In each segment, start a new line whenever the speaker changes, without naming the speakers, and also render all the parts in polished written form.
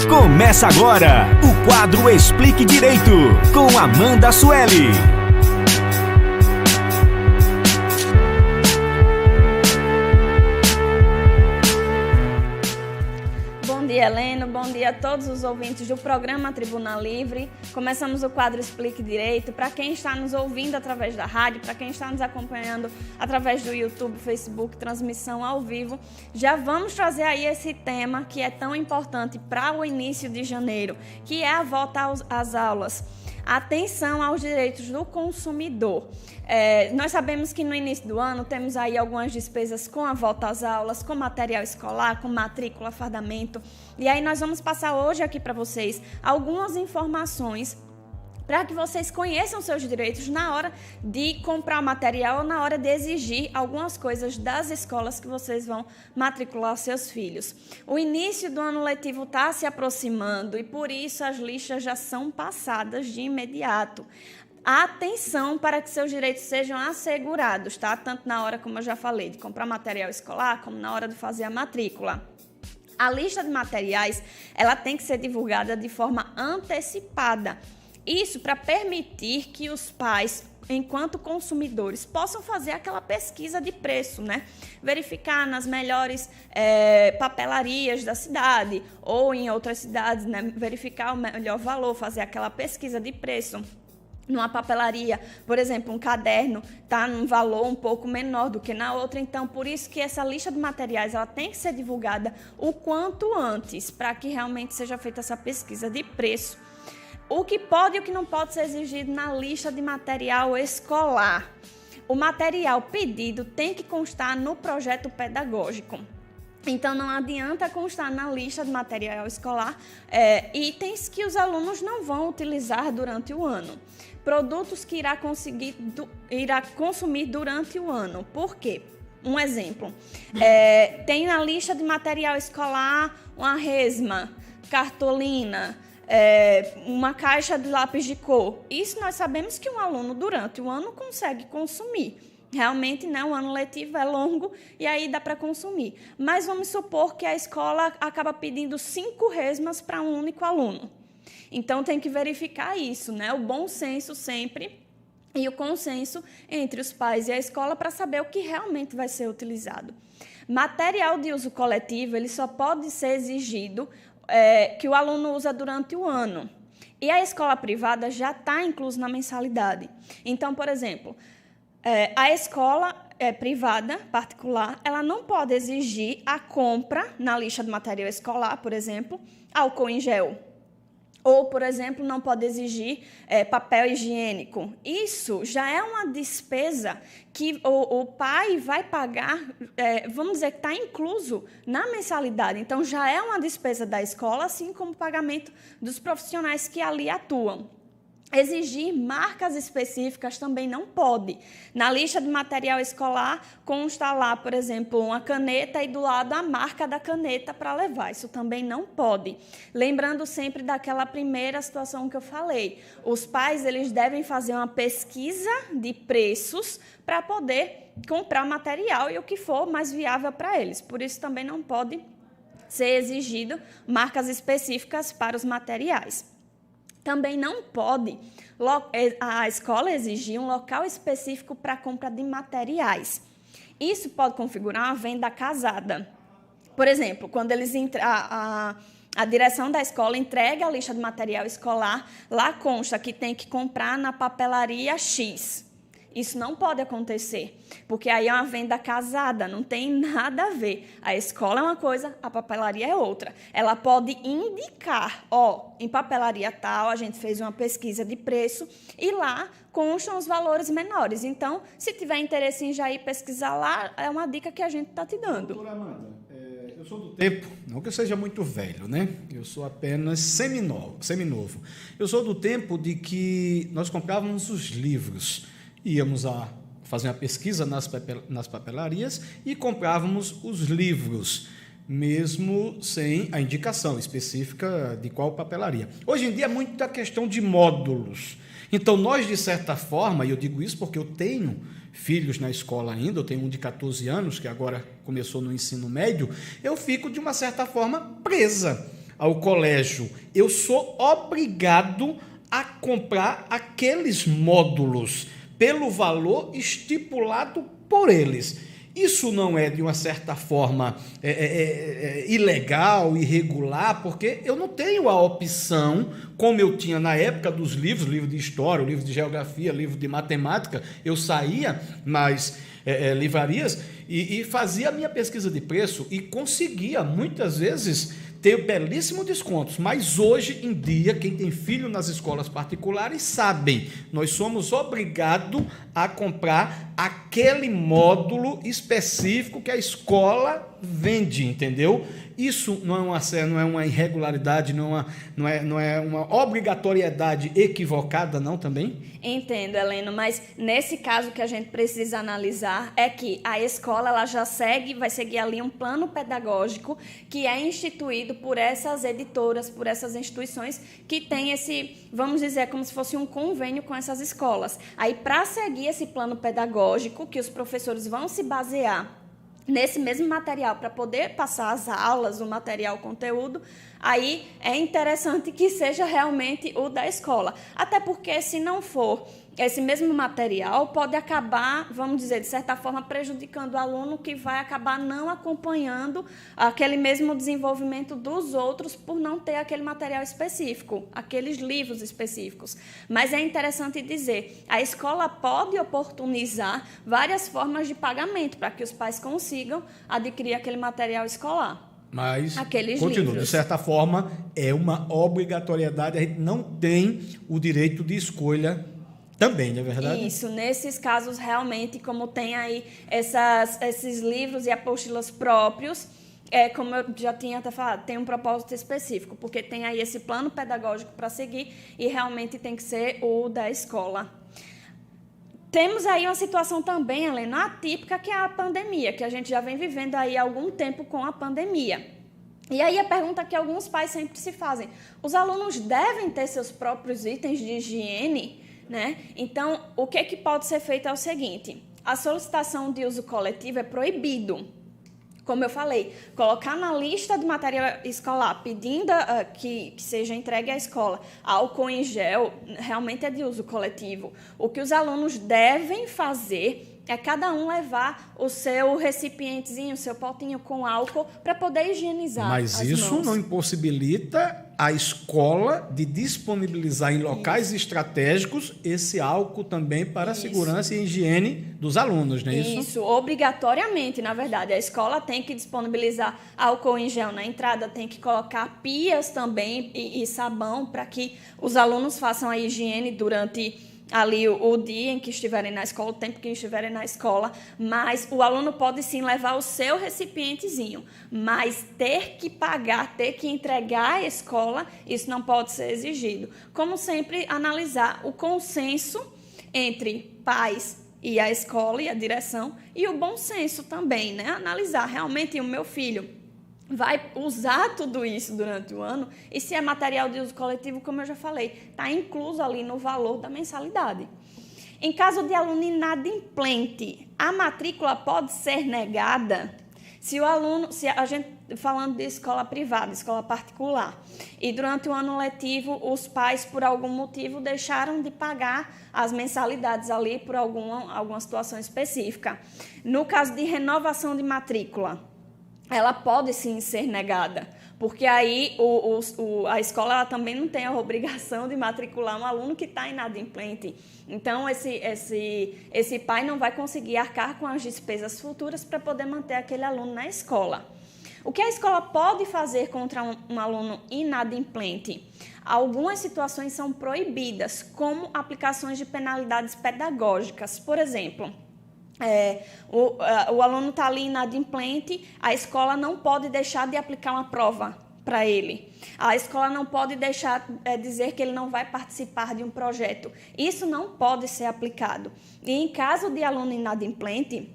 Começa agora o quadro Explique Direito, com Amanda Sueli.
Bom dia, Heleno. Bom dia a todos os ouvintes do programa Tribuna Livre. Começamos o quadro Explique Direito. Para quem está nos ouvindo através da rádio, para quem está nos acompanhando através do YouTube, Facebook, transmissão ao vivo, já vamos trazer aí esse tema que é tão importante para o início de janeiro, que é a volta às aulas. Atenção aos direitos do consumidor. Nós sabemos que no início do ano temos aí algumas despesas com a volta às aulas, com material escolar, com matrícula, fardamento. E aí nós vamos passar hoje aqui para vocês algumas informações para que vocês conheçam seus direitos na hora de comprar material ou na hora de exigir algumas coisas das escolas que vocês vão matricular seus filhos. O início do ano letivo está se aproximando e por isso as listas já são passadas de imediato. Atenção para que seus direitos sejam assegurados, tá? Tanto na hora, como eu já falei, de comprar material escolar, como na hora de fazer a matrícula. A lista de materiais, ela tem que ser divulgada de forma antecipada. Isso para permitir que os pais, enquanto consumidores, possam fazer aquela pesquisa de preço, né? Verificar nas melhores papelarias da cidade ou em outras cidades, né? Verificar o melhor valor, fazer aquela pesquisa de preço. Numa papelaria, por exemplo, um caderno está num valor um pouco menor do que na outra, então por isso que essa lista de materiais ela tem que ser divulgada o quanto antes, para que realmente seja feita essa pesquisa de preço. O que pode e o que não pode ser exigido na lista de material escolar. O material pedido tem que constar no projeto pedagógico. Então, não adianta constar na lista de material escolar itens que os alunos não vão utilizar durante o ano. Produtos que irá consumir durante o ano. Por quê? Um exemplo. Tem na lista de material escolar uma resma, cartolina, uma caixa de lápis de cor. Isso nós sabemos que um aluno durante o ano consegue consumir. Realmente, né, o ano letivo é longo e aí dá para consumir. Mas vamos supor que a escola acaba pedindo 5 resmas para um único aluno. Então, tem que verificar isso, né? O bom senso sempre e o consenso entre os pais e a escola para saber o que realmente vai ser utilizado. Material de uso coletivo, ele só pode ser exigido que o aluno usa durante o ano. E a escola privada já está incluso na mensalidade. Então, por exemplo, a escola privada, particular, ela não pode exigir a compra na lista de material escolar, por exemplo, álcool em gel. Ou, por exemplo, não pode exigir papel higiênico. Isso já é uma despesa que o pai vai pagar, vamos dizer que está incluso na mensalidade. Então, já é uma despesa da escola, assim como o pagamento dos profissionais que ali atuam. Exigir marcas específicas também não pode. Na lista de material escolar, consta lá, por exemplo, uma caneta e do lado a marca da caneta para levar. Isso também não pode. Lembrando sempre daquela primeira situação que eu falei. Os pais eles devem fazer uma pesquisa de preços para poder comprar material e o que for mais viável para eles. Por isso também não pode ser exigido marcas específicas para os materiais. Também não pode a escola exigir um local específico para a compra de materiais. Isso pode configurar uma venda casada. Por exemplo, quando eles a direção da escola entrega a lista de material escolar, lá consta que tem que comprar na papelaria X. Isso não pode acontecer, porque aí é uma venda casada, não tem nada a ver. A escola é uma coisa, a papelaria é outra. Ela pode indicar, em papelaria tal, a gente fez uma pesquisa de preço e lá constam os valores menores. Então, se tiver interesse em já ir pesquisar lá, é uma dica que a gente está te dando.
Doutora Amanda, eu sou do tempo, não que eu seja muito velho, né? Eu sou apenas seminovo. Eu sou do tempo de que nós comprávamos os livros. Íamos a fazer uma pesquisa nas papelarias e comprávamos os livros, mesmo sem a indicação específica de qual papelaria. Hoje em dia é muito a questão de módulos. Então, nós, de certa forma, e eu digo isso porque eu tenho filhos na escola ainda, eu tenho um de 14 anos, que agora começou no ensino médio, eu fico, de uma certa forma, presa ao colégio, eu sou obrigado a comprar aqueles módulos pelo valor estipulado por eles. Isso não é, de uma certa forma, ilegal, irregular, porque eu não tenho a opção, como eu tinha na época dos livros, livro de história, livro de geografia, livro de matemática, eu saía nas livrarias e fazia a minha pesquisa de preço e conseguia, muitas vezes, ter belíssimos descontos, mas hoje em dia, quem tem filho nas escolas particulares sabem, nós somos obrigados a comprar aquele módulo específico que a escola vende, entendeu? Isso não é uma irregularidade, não é uma obrigatoriedade equivocada, não, também?
Entendo, Heleno, mas nesse caso que a gente precisa analisar é que a escola ela já vai seguir ali um plano pedagógico que é instituído por essas editoras, por essas instituições que têm esse, vamos dizer, como se fosse um convênio com essas escolas. Aí, para seguir esse plano pedagógico, que os professores vão se basear nesse mesmo material para poder passar as aulas, o material, o conteúdo, aí é interessante que seja realmente o da escola. Até porque, se não for esse mesmo material, pode acabar, vamos dizer, de certa forma, prejudicando o aluno que vai acabar não acompanhando aquele mesmo desenvolvimento dos outros por não ter aquele material específico, aqueles livros específicos. Mas é interessante dizer, a escola pode oportunizar várias formas de pagamento para que os pais consigam adquirir aquele material escolar.
Mas,
continua,
livros. De certa forma, é uma obrigatoriedade, a gente não tem o direito de escolha também, não é verdade?
Isso, nesses casos, realmente, como tem aí esses livros e apostilas próprios, como eu já tinha até falado, tem um propósito específico, porque tem aí esse plano pedagógico para seguir e realmente tem que ser o da escola. Temos aí uma situação também, Helena, atípica, que é a pandemia, que a gente já vem vivendo aí há algum tempo com a pandemia. E aí a pergunta que alguns pais sempre se fazem, os alunos devem ter seus próprios itens de higiene, né? Então, o que pode ser feito é o seguinte, a solicitação de uso coletivo é proibido. Como eu falei, colocar na lista de material escolar, pedindo que seja entregue à escola álcool em gel, realmente é de uso coletivo. O que os alunos devem fazer é cada um levar o seu recipientezinho, o seu potinho com álcool para poder higienizar
Mas
as
isso
mãos.
Não impossibilita a escola de disponibilizar em locais estratégicos esse álcool também para a segurança e higiene dos alunos, não é isso?
Isso, obrigatoriamente, na verdade. A escola tem que disponibilizar álcool em gel na entrada, tem que colocar pias também e sabão para que os alunos façam a higiene durante ali o dia em que estiverem na escola, o tempo que estiverem na escola, mas o aluno pode sim levar o seu recipientezinho, mas ter que pagar, ter que entregar à escola, isso não pode ser exigido. Como sempre, analisar o consenso entre pais e a escola e a direção e o bom senso também, né? Analisar realmente o meu filho vai usar tudo isso durante o ano e se é material de uso coletivo, como eu já falei, está incluso ali no valor da mensalidade. Em caso de aluno inadimplente, a matrícula pode ser negada se a gente falando de escola privada, escola particular, e durante o ano letivo os pais por algum motivo deixaram de pagar as mensalidades ali por alguma situação específica. No caso de renovação de matrícula, ela pode sim ser negada, porque aí a escola ela também não tem a obrigação de matricular um aluno que está inadimplente. Então, esse pai não vai conseguir arcar com as despesas futuras para poder manter aquele aluno na escola. O que a escola pode fazer contra um aluno inadimplente? Algumas situações são proibidas, como aplicações de penalidades pedagógicas. Por exemplo, o aluno está ali inadimplente, a escola não pode deixar de aplicar uma prova para ele. A escola não pode deixar dizer que ele não vai participar de um projeto. Isso não pode ser aplicado. E em caso de aluno inadimplente,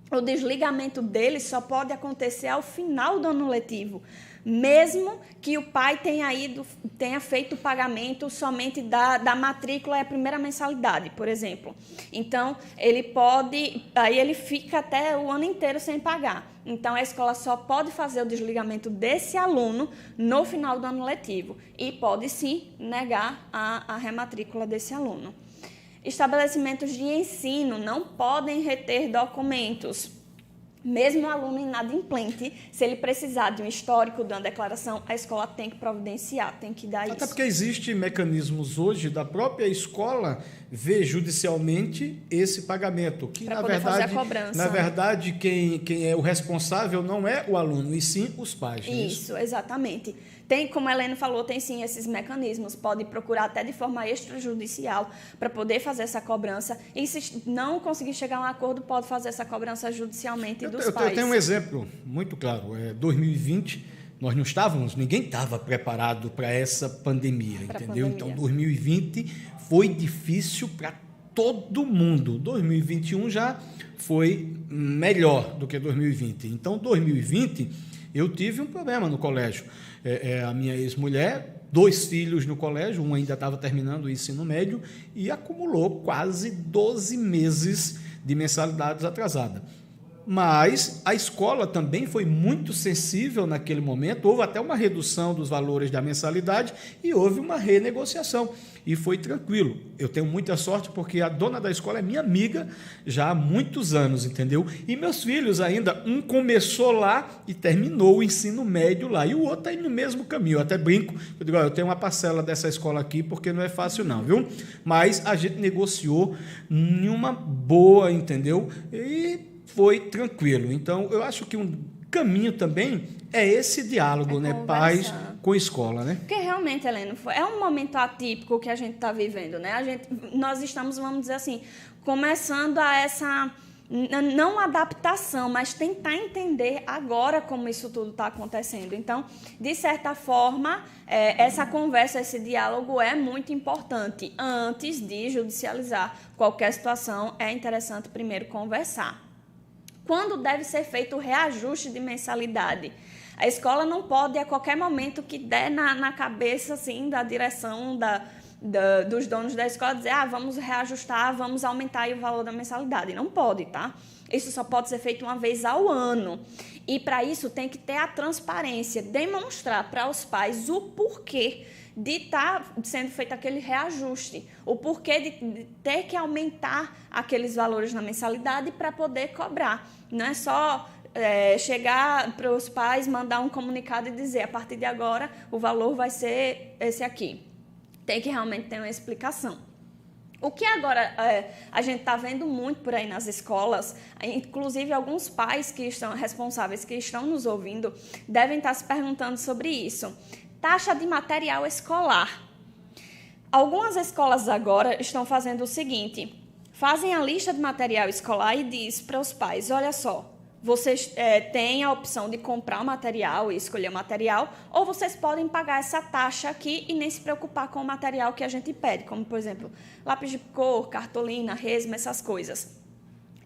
o desligamento dele só pode acontecer ao final do ano letivo. mesmo que o pai tenha feito o pagamento somente da matrícula e a primeira mensalidade, por exemplo. Então, aí ele fica até o ano inteiro sem pagar. Então, a escola só pode fazer o desligamento desse aluno no final do ano letivo e pode, sim, negar a rematrícula desse aluno. Estabelecimentos de ensino não podem reter documentos. Mesmo o aluno inadimplente, se ele precisar de um histórico, de uma declaração, a escola tem que providenciar, tem que dar isso.
Até porque existem mecanismos hoje da própria escola ver judicialmente esse pagamento, que
para poder fazer a cobrança.
Na verdade, quem é o responsável não é o aluno, e sim os pais.
Isso, exatamente. Tem, como a Helena falou, tem sim esses mecanismos, pode procurar até de forma extrajudicial para poder fazer essa cobrança, e se não conseguir chegar a um acordo, pode fazer essa cobrança judicialmente dos pais.
Eu tenho um exemplo muito claro, 2020, nós não estávamos, ninguém estava preparado para essa pandemia, entendeu? Então, 2020 foi difícil para todo mundo. 2021 já foi melhor do que 2020. Então, 2020, eu tive um problema no colégio. A minha ex-mulher, 2 filhos no colégio, um ainda estava terminando o ensino médio e acumulou quase 12 meses de mensalidades atrasadas. Mas a escola também foi muito sensível naquele momento, houve até uma redução dos valores da mensalidade e houve uma renegociação, e foi tranquilo. Eu tenho muita sorte porque a dona da escola é minha amiga já há muitos anos, entendeu? E meus filhos ainda, um começou lá e terminou o ensino médio lá, e o outro está indo no mesmo caminho. Eu até brinco, eu digo, eu tenho uma parcela dessa escola aqui porque não é fácil não, viu? Mas a gente negociou em uma boa, entendeu? E foi tranquilo. Então, eu acho que um caminho também é esse diálogo, né? Pais com escola, né?
Porque realmente, Helena, é um momento atípico que a gente está vivendo, né? Nós estamos, vamos dizer assim, começando a essa, não adaptação, mas tentar entender agora como isso tudo está acontecendo. Então, de certa forma, essa conversa, esse diálogo é muito importante. Antes de judicializar qualquer situação, é interessante primeiro conversar. Quando deve ser feito o reajuste de mensalidade? A escola não pode, a qualquer momento que der na cabeça assim, da direção dos donos da escola, dizer, vamos reajustar, vamos aumentar aí o valor da mensalidade. Não pode, tá? Isso só pode ser feito uma vez ao ano. E para isso tem que ter a transparência, demonstrar para os pais o porquê de estar sendo feito aquele reajuste, o porquê de ter que aumentar aqueles valores na mensalidade para poder cobrar. Não é só chegar para os pais, mandar um comunicado e dizer, a partir de agora o valor vai ser esse aqui. Tem que realmente ter uma explicação. O que agora a gente está vendo muito por aí nas escolas, inclusive alguns pais que estão responsáveis, que estão nos ouvindo, devem estar se perguntando sobre isso. Taxa de material escolar. Algumas escolas agora estão fazendo o seguinte, fazem a lista de material escolar e diz para os pais, olha só, vocês têm a opção de comprar o material e escolher o material, ou vocês podem pagar essa taxa aqui e nem se preocupar com o material que a gente pede, como, por exemplo, lápis de cor, cartolina, resma, essas coisas.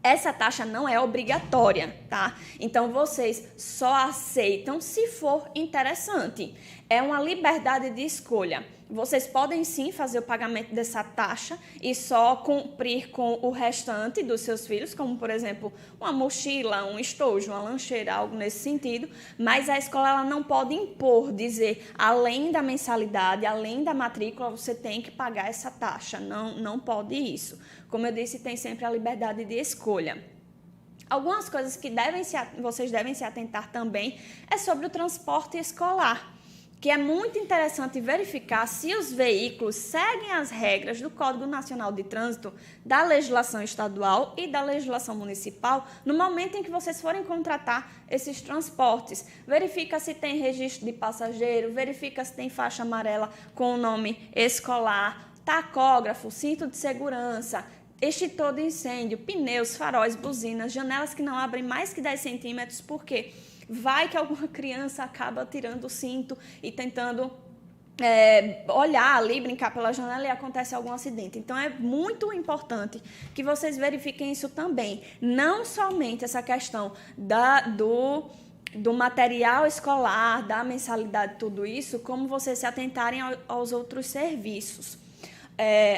Essa taxa não é obrigatória, tá? Então, vocês só aceitam se for interessante. É uma liberdade de escolha. Vocês podem, sim, fazer o pagamento dessa taxa e só cumprir com o restante dos seus filhos, como, por exemplo, uma mochila, um estojo, uma lancheira, algo nesse sentido, mas a escola ela não pode impor, dizer, além da mensalidade, além da matrícula, você tem que pagar essa taxa. Não pode isso. Como eu disse, tem sempre a liberdade de escolha. Algumas coisas que vocês devem se atentar também é sobre o transporte escolar, que é muito interessante verificar se os veículos seguem as regras do Código Nacional de Trânsito, da legislação estadual e da legislação municipal, no momento em que vocês forem contratar esses transportes. Verifica se tem registro de passageiro, verifica se tem faixa amarela com o nome escolar, tacógrafo, cinto de segurança, extintor de incêndio, pneus, faróis, buzinas, janelas que não abrem mais que 10 centímetros, porque vai que alguma criança acaba tirando o cinto e tentando olhar ali, brincar pela janela e acontece algum acidente. Então, é muito importante que vocês verifiquem isso também. Não somente essa questão do do material escolar, da mensalidade, tudo isso, como vocês se atentarem aos outros serviços.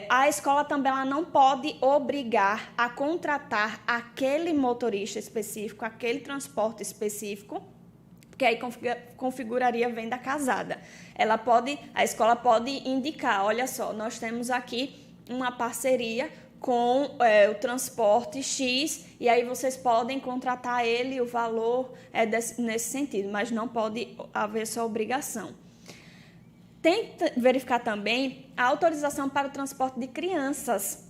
A escola também ela não pode obrigar a contratar aquele motorista específico, aquele transporte específico, porque aí configuraria venda casada. A escola pode indicar, olha só, nós temos aqui uma parceria com o transporte X, e aí vocês podem contratar ele, o valor nesse sentido, mas não pode haver essa obrigação. Tem que verificar também a autorização para o transporte de crianças.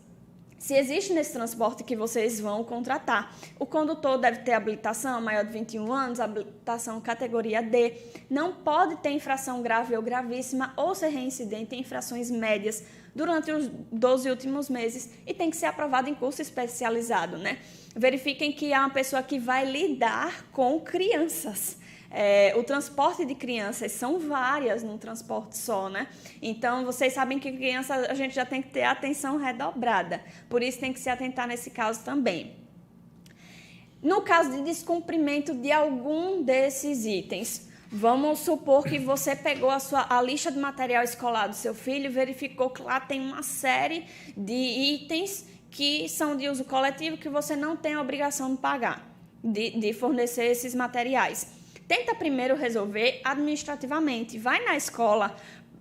Se existe nesse transporte que vocês vão contratar. O condutor deve ter habilitação maior de 21 anos, habilitação categoria D. Não pode ter infração grave ou gravíssima ou ser reincidente em infrações médias durante os 12 últimos meses e tem que ser aprovado em curso especializado, né? Verifiquem que é uma pessoa que vai lidar com crianças. O transporte de crianças são várias num transporte só, né? Então, vocês sabem que criança a gente já tem que ter atenção redobrada. Por isso, tem que se atentar nesse caso também. No caso de descumprimento de algum desses itens, vamos supor que você pegou a lista de material escolar do seu filho e verificou que lá tem uma série de itens que são de uso coletivo que você não tem a obrigação de pagar, de fornecer esses materiais. Tenta primeiro resolver administrativamente. Vai na escola,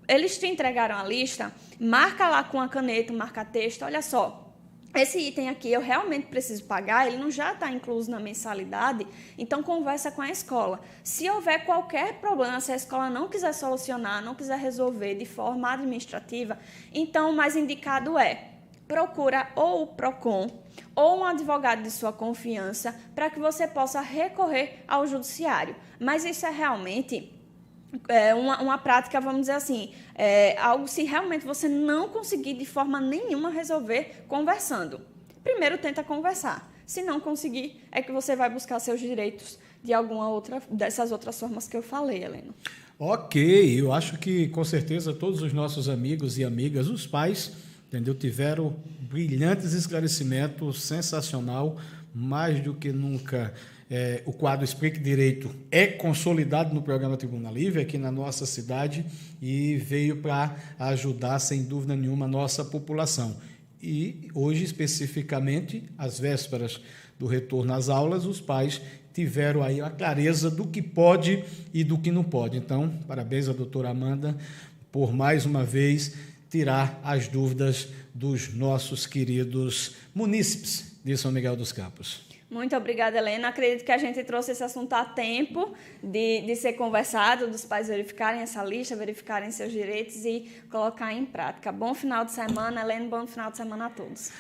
eles te entregaram a lista, marca lá com a caneta, marca texto, olha só, esse item aqui eu realmente preciso pagar, ele não já está incluso na mensalidade, então conversa com a escola. Se houver qualquer problema, se a escola não quiser solucionar, não quiser resolver de forma administrativa, então o mais indicado procura ou o PROCON ou um advogado de sua confiança para que você possa recorrer ao judiciário. Mas isso é realmente uma prática, vamos dizer assim, algo se realmente você não conseguir de forma nenhuma resolver conversando. Primeiro tenta conversar. Se não conseguir, é que você vai buscar seus direitos de alguma outra dessas outras formas que eu falei, Heleno.
Ok, eu acho que com certeza todos os nossos amigos e amigas, os pais, entendeu? Tiveram brilhantes esclarecimentos, sensacional, mais do que nunca. O quadro Explique Direito é consolidado no programa Tribuna Livre aqui na nossa cidade e veio para ajudar, sem dúvida nenhuma, a nossa população. E hoje, especificamente, às vésperas do retorno às aulas, os pais tiveram aí a clareza do que pode e do que não pode. Então, parabéns à doutora Amanda por, mais uma vez, tirar as dúvidas dos nossos queridos munícipes de São Miguel dos Campos.
Muito obrigada, Helena. Acredito que a gente trouxe esse assunto a tempo de ser conversado, dos pais verificarem essa lista, verificarem seus direitos e colocar em prática. Bom final de semana, Helena, bom final de semana a todos.